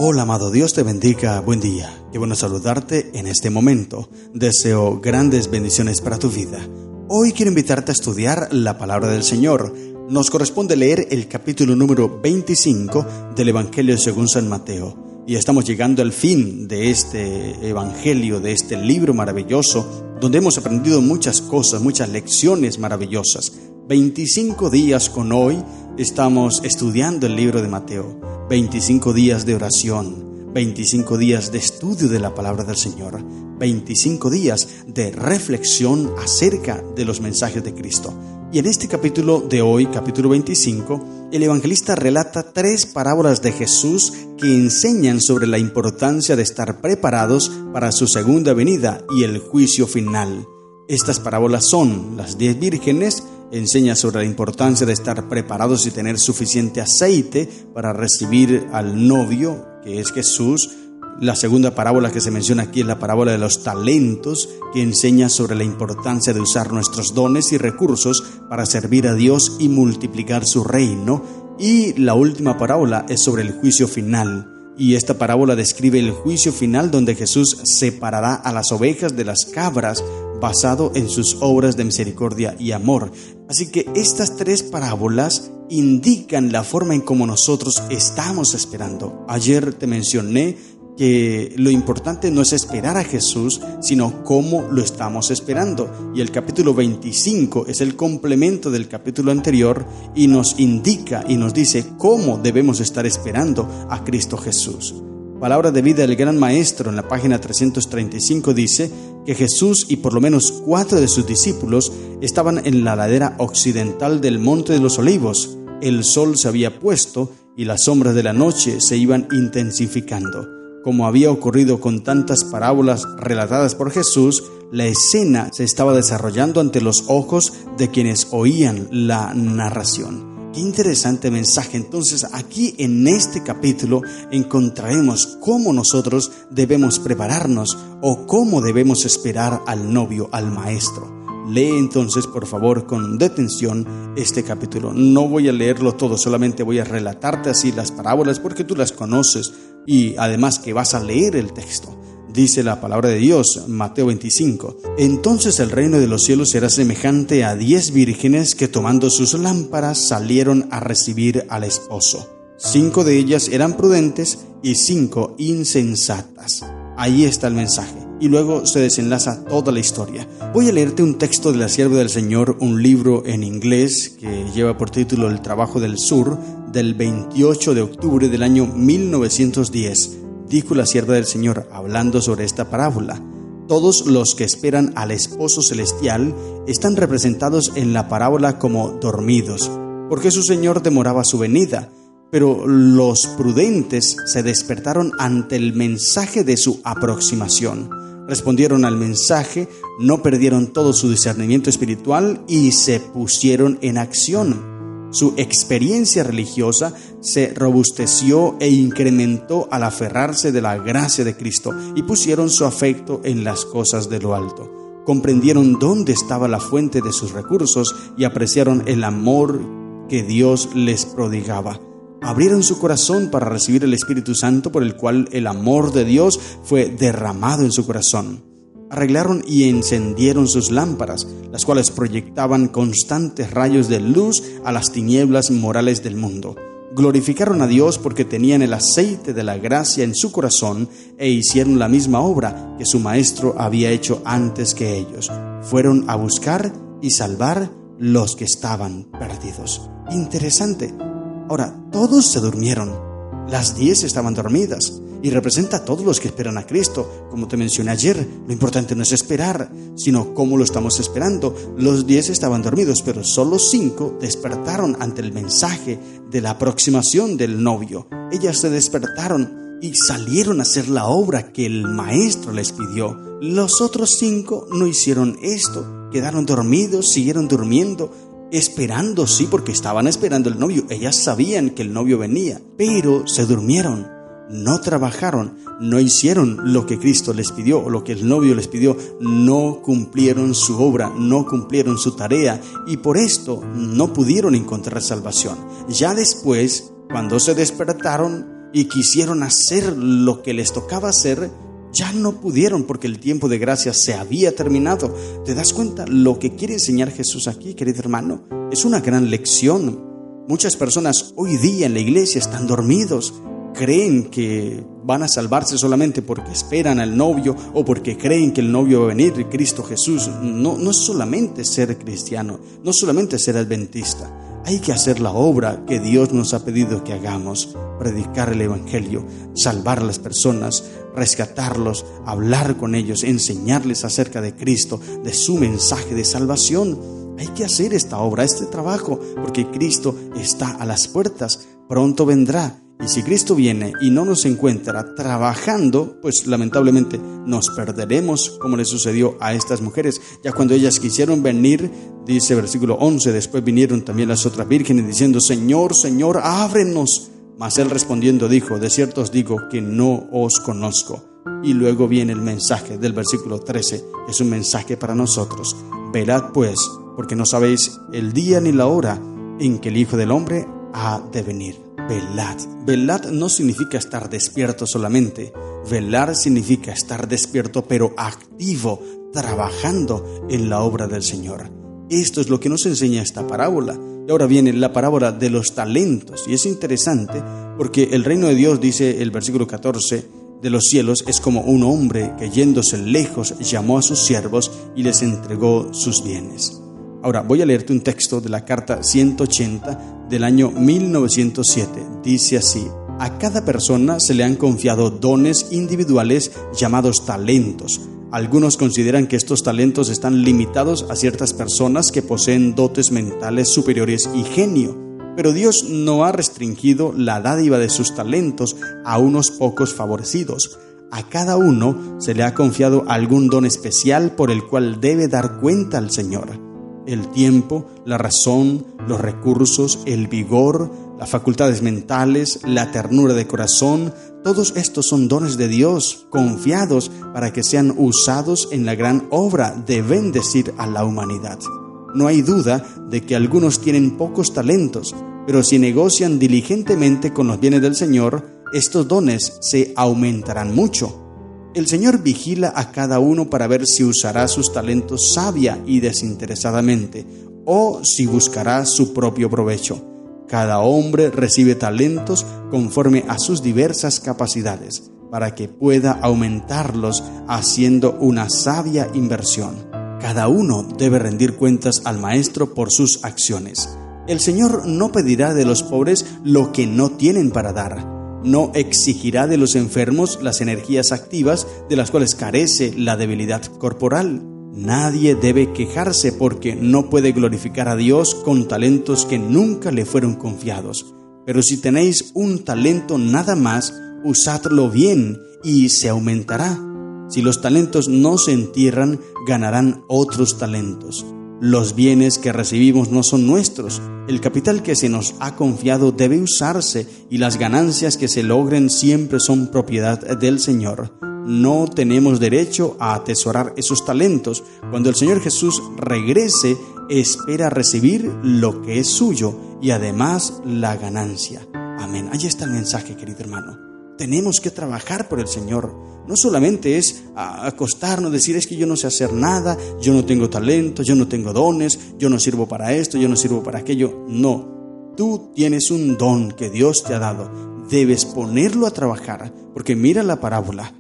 Hola amado, Dios te bendiga, buen día. Qué bueno saludarte en este momento. Deseo grandes bendiciones para tu vida. Hoy quiero invitarte a estudiar la palabra del Señor. Nos corresponde leer el capítulo número 25 del Evangelio según San Mateo. Y estamos llegando al fin de este Evangelio, de este libro maravilloso, donde hemos aprendido muchas cosas, muchas lecciones maravillosas. 25 días con hoy estamos estudiando el libro de Mateo. 25 días de oración, 25 días de estudio de la palabra del Señor, 25 días de reflexión acerca de los mensajes de Cristo. Y en este capítulo de hoy, capítulo 25, el evangelista relata 3 parábolas de Jesús que enseñan sobre la importancia de estar preparados para su segunda venida y el juicio final. Estas parábolas son las 10 vírgenes, enseña sobre la importancia de estar preparados y tener suficiente aceite para recibir al novio, que es Jesús. La segunda parábola que se menciona aquí es la parábola de los talentos, que enseña sobre la importancia de usar nuestros dones y recursos para servir a Dios y multiplicar su reino. Y la última parábola es sobre el juicio final. Y esta parábola describe el juicio final donde Jesús separará a las ovejas de las cabras basado en sus obras de misericordia y amor. Así que estas 3 parábolas indican la forma en cómo nosotros estamos esperando. Ayer te mencioné que lo importante no es esperar a Jesús, sino cómo lo estamos esperando. Y el capítulo 25 es el complemento del capítulo anterior y nos indica y nos dice cómo debemos estar esperando a Cristo Jesús. Palabra de vida del Gran Maestro en la página 335 dice que Jesús y por lo menos 4 de sus discípulos estaban en la ladera occidental del Monte de los Olivos. El sol se había puesto y las sombras de la noche se iban intensificando. Como había ocurrido con tantas parábolas relatadas por Jesús, la escena se estaba desarrollando ante los ojos de quienes oían la narración. Qué interesante mensaje. Entonces, aquí en este capítulo encontraremos cómo nosotros debemos prepararnos o cómo debemos esperar al novio, al maestro. Lee entonces, por favor, con detención este capítulo. No voy a leerlo todo, solamente voy a relatarte así las parábolas porque tú las conoces y además que vas a leer el texto. Dice la palabra de Dios, Mateo 25. Entonces el reino de los cielos será semejante a 10 vírgenes que tomando sus lámparas salieron a recibir al esposo. 5 de ellas eran prudentes y 5 insensatas. Ahí está el mensaje. Y luego se desenlaza toda la historia. Voy a leerte un texto de la Sierva del Señor, un libro en inglés que lleva por título El Trabajo del Sur, del 28 de octubre del año 1910. Dijo la Sierva del Señor, hablando sobre esta parábola: todos los que esperan al esposo celestial están representados en la parábola como dormidos, porque su Señor demoraba su venida. Pero los prudentes se despertaron ante el mensaje de su aproximación. Respondieron al mensaje, no perdieron todo su discernimiento espiritual y se pusieron en acción. Su experiencia religiosa se robusteció e incrementó al aferrarse de la gracia de Cristo y pusieron su afecto en las cosas de lo alto. Comprendieron dónde estaba la fuente de sus recursos y apreciaron el amor que Dios les prodigaba. Abrieron su corazón para recibir el Espíritu Santo por el cual el amor de Dios fue derramado en su corazón. Arreglaron y encendieron sus lámparas, las cuales proyectaban constantes rayos de luz a las tinieblas morales del mundo. Glorificaron a Dios porque tenían el aceite de la gracia en su corazón e hicieron la misma obra que su maestro había hecho antes que ellos. Fueron a buscar y salvar los que estaban perdidos. Interesante. Ahora, todos se durmieron. Las 10 estaban dormidas y representa a todos los que esperan a Cristo. Como te mencioné ayer, lo importante no es esperar, sino cómo lo estamos esperando. Los 10 estaban dormidos, pero solo 5 despertaron ante el mensaje de la aproximación del novio. Ellas se despertaron y salieron a hacer la obra que el maestro les pidió. Los otros 5 no hicieron esto, quedaron dormidos, siguieron durmiendo, esperando, sí, porque estaban esperando el novio. Ellas sabían que el novio venía, pero se durmieron, no trabajaron, no hicieron lo que Cristo les pidió o lo que el novio les pidió, no cumplieron su obra, no cumplieron su tarea y por esto no pudieron encontrar salvación. Ya después, cuando se despertaron, y quisieron hacer lo que les tocaba hacer, ya no pudieron porque el tiempo de gracia se había terminado. ¿Te das cuenta lo que quiere enseñar Jesús aquí, querido hermano? Es una gran lección. Muchas personas hoy día en la iglesia están dormidos. Creen que van a salvarse solamente porque esperan al novio o porque creen que el novio va a venir, Cristo Jesús. No es solamente ser cristiano, no es solamente ser adventista. Hay que hacer la obra que Dios nos ha pedido que hagamos: predicar el evangelio, salvar a las personas, rescatarlos, hablar con ellos, enseñarles acerca de Cristo, de su mensaje de salvación. Hay que hacer esta obra, este trabajo, porque Cristo está a las puertas, pronto vendrá. Y si Cristo viene y no nos encuentra trabajando, pues lamentablemente nos perderemos, como le sucedió a estas mujeres. Ya cuando ellas quisieron venir, dice versículo 11, después vinieron también las otras vírgenes diciendo: Señor, Señor, ábrenos. Mas él respondiendo dijo: de cierto os digo que no os conozco. Y luego viene el mensaje del versículo 13, que es un mensaje para nosotros. Velad pues, porque no sabéis el día ni la hora en que el Hijo del Hombre ha de venir. Velad. Velad no significa estar despierto solamente. Velar significa estar despierto, pero activo, trabajando en la obra del Señor. Esto es lo que nos enseña esta parábola. Y ahora viene la parábola de los talentos. Y es interesante porque el reino de Dios, dice el versículo 14, de los cielos es como un hombre que yéndose lejos llamó a sus siervos y les entregó sus bienes. Ahora voy a leerte un texto de la carta 180 del año 1907. Dice así: a cada persona se le han confiado dones individuales llamados talentos. Algunos consideran que estos talentos están limitados a ciertas personas que poseen dotes mentales superiores y genio, pero Dios no ha restringido la dádiva de sus talentos a unos pocos favorecidos. A cada uno se le ha confiado algún don especial por el cual debe dar cuenta al Señor. El tiempo, la razón, los recursos, el vigor, las facultades mentales, la ternura de corazón, todos estos son dones de Dios, confiados para que sean usados en la gran obra de bendecir a la humanidad. No hay duda de que algunos tienen pocos talentos, pero si negocian diligentemente con los bienes del Señor, estos dones se aumentarán mucho. El Señor vigila a cada uno para ver si usará sus talentos sabia y desinteresadamente, o si buscará su propio provecho. Cada hombre recibe talentos conforme a sus diversas capacidades, para que pueda aumentarlos haciendo una sabia inversión. Cada uno debe rendir cuentas al Maestro por sus acciones. El Señor no pedirá de los pobres lo que no tienen para dar. No exigirá de los enfermos las energías activas de las cuales carece la debilidad corporal. Nadie debe quejarse porque no puede glorificar a Dios con talentos que nunca le fueron confiados. Pero si tenéis un talento nada más, usadlo bien y se aumentará. Si los talentos no se entierran, ganarán otros talentos. Los bienes que recibimos no son nuestros. El capital que se nos ha confiado debe usarse y las ganancias que se logren siempre son propiedad del Señor. No tenemos derecho a atesorar esos talentos. Cuando el Señor Jesús regrese, espera recibir lo que es suyo y además la ganancia. Amén. Ahí está el mensaje, querido hermano. Tenemos que trabajar por el Señor. No solamente es acostarnos, decir: es que yo no sé hacer nada, yo no tengo talento, yo no tengo dones, yo no sirvo para esto, yo no sirvo para aquello. No, tú tienes un don que Dios te ha dado. Debes ponerlo a trabajar, porque mira la parábola.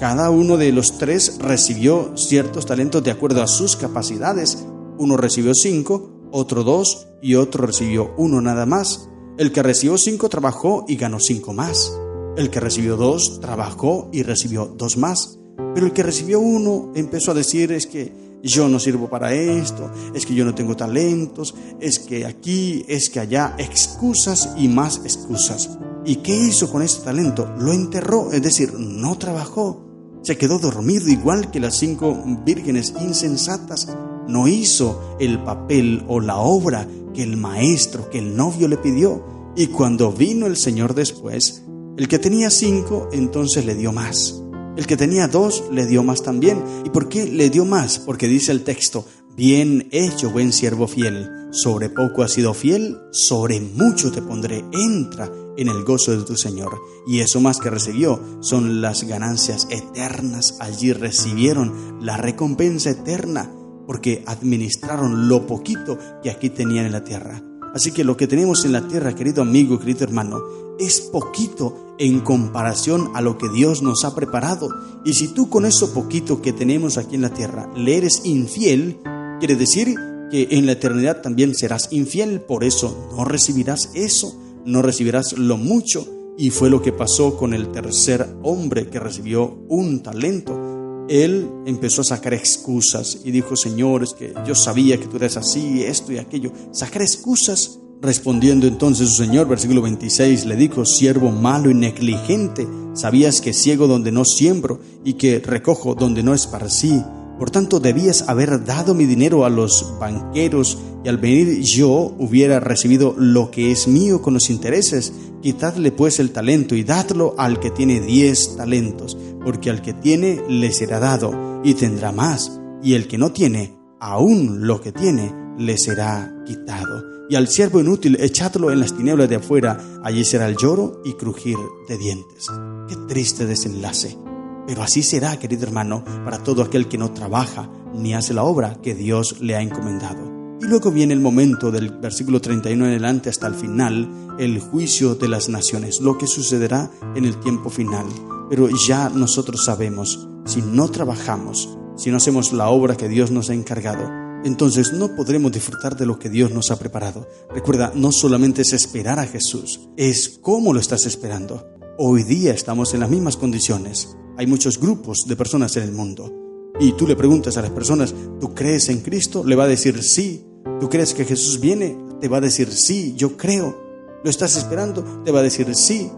Cada uno de los tres recibió ciertos talentos de acuerdo a sus capacidades. Uno recibió 5, otro 2 y otro recibió 1 nada más. El que recibió 5 trabajó y ganó 5 más. El que recibió 2 trabajó y recibió 2 más. Pero el que recibió 1 empezó a decir: es que yo no sirvo para esto, es que yo no tengo talentos, es que aquí, es que allá, excusas y más excusas. ¿Y qué hizo con ese talento? Lo enterró, es decir, no trabajó. Se quedó dormido igual que las 5 vírgenes insensatas. No hizo el papel o la obra que el maestro, que el novio le pidió. Y cuando vino el Señor después, el que tenía 5 entonces le dio más. El que tenía 2 le dio más también. ¿Y por qué le dio más? Porque dice el texto: bien hecho, buen siervo fiel. Sobre poco has sido fiel, sobre mucho te pondré. Entra en el gozo de tu Señor. Y eso más que recibió son las ganancias eternas. Allí recibieron la recompensa eterna porque administraron lo poquito que aquí tenían en la tierra. Así que lo que tenemos en la tierra, querido amigo, querido hermano, es poquito en comparación a lo que Dios nos ha preparado. Y si tú con eso poquito que tenemos aquí en la tierra le eres infiel, quiere decir que en la eternidad también serás infiel. Por eso no recibirás eso, no recibirás lo mucho. Y fue lo que pasó con el tercer hombre que recibió un talento. Él empezó a sacar excusas y dijo: Señor, es que yo sabía que tú eres así, esto y aquello. Sacar excusas. Respondiendo entonces su Señor, versículo 26, le dijo: siervo malo y negligente, sabías que ciego donde no siembro y que recojo donde no esparcí. Por tanto, debías haber dado mi dinero a los banqueros, y al venir yo hubiera recibido lo que es mío con los intereses. Quitadle pues el talento y dadlo al que tiene 10 talentos, porque al que tiene le será dado y tendrá más, y el que no tiene, aún lo que tiene le será quitado. Y al siervo inútil echadlo en las tinieblas de afuera, allí será el lloro y crujir de dientes. Qué triste desenlace. Pero así será, querido hermano, para todo aquel que no trabaja ni hace la obra que Dios le ha encomendado. Y luego viene el momento del versículo 31 en adelante hasta el final, el juicio de las naciones, lo que sucederá en el tiempo final. Pero ya nosotros sabemos, si no trabajamos, si no hacemos la obra que Dios nos ha encargado, entonces no podremos disfrutar de lo que Dios nos ha preparado. Recuerda, no solamente es esperar a Jesús, es cómo lo estás esperando. Hoy día estamos en las mismas condiciones. Hay muchos grupos de personas en el mundo. Y tú le preguntas a las personas: ¿tú crees en Cristo? Le va a decir sí. ¿Tú crees que Jesús viene? Te va a decir sí, yo creo. ¿Lo estás esperando? Te va a decir sí.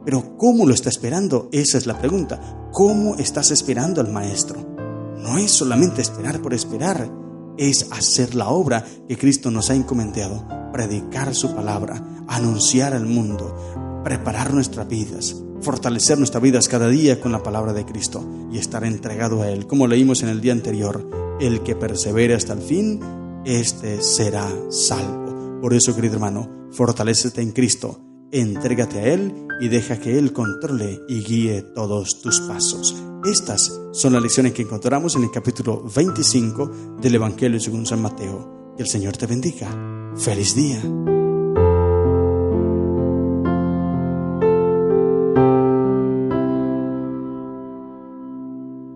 Pero ¿cómo lo está esperando? Esa es la pregunta. ¿Cómo estás esperando al Maestro? No es solamente esperar por esperar, es hacer la obra que Cristo nos ha encomendado, predicar su palabra, anunciar al mundo, preparar nuestras vidas, fortalecer nuestras vidas cada día con la palabra de Cristo y estar entregado a Él. Como leímos en el día anterior, el que persevere hasta el fin, este será salvo. Por eso, querido hermano, fortalécete en Cristo, entrégate a Él y deja que Él controle y guíe todos tus pasos. Estas son las lecciones que encontramos en el capítulo 25 del Evangelio según San Mateo. Que el Señor te bendiga. ¡Feliz día!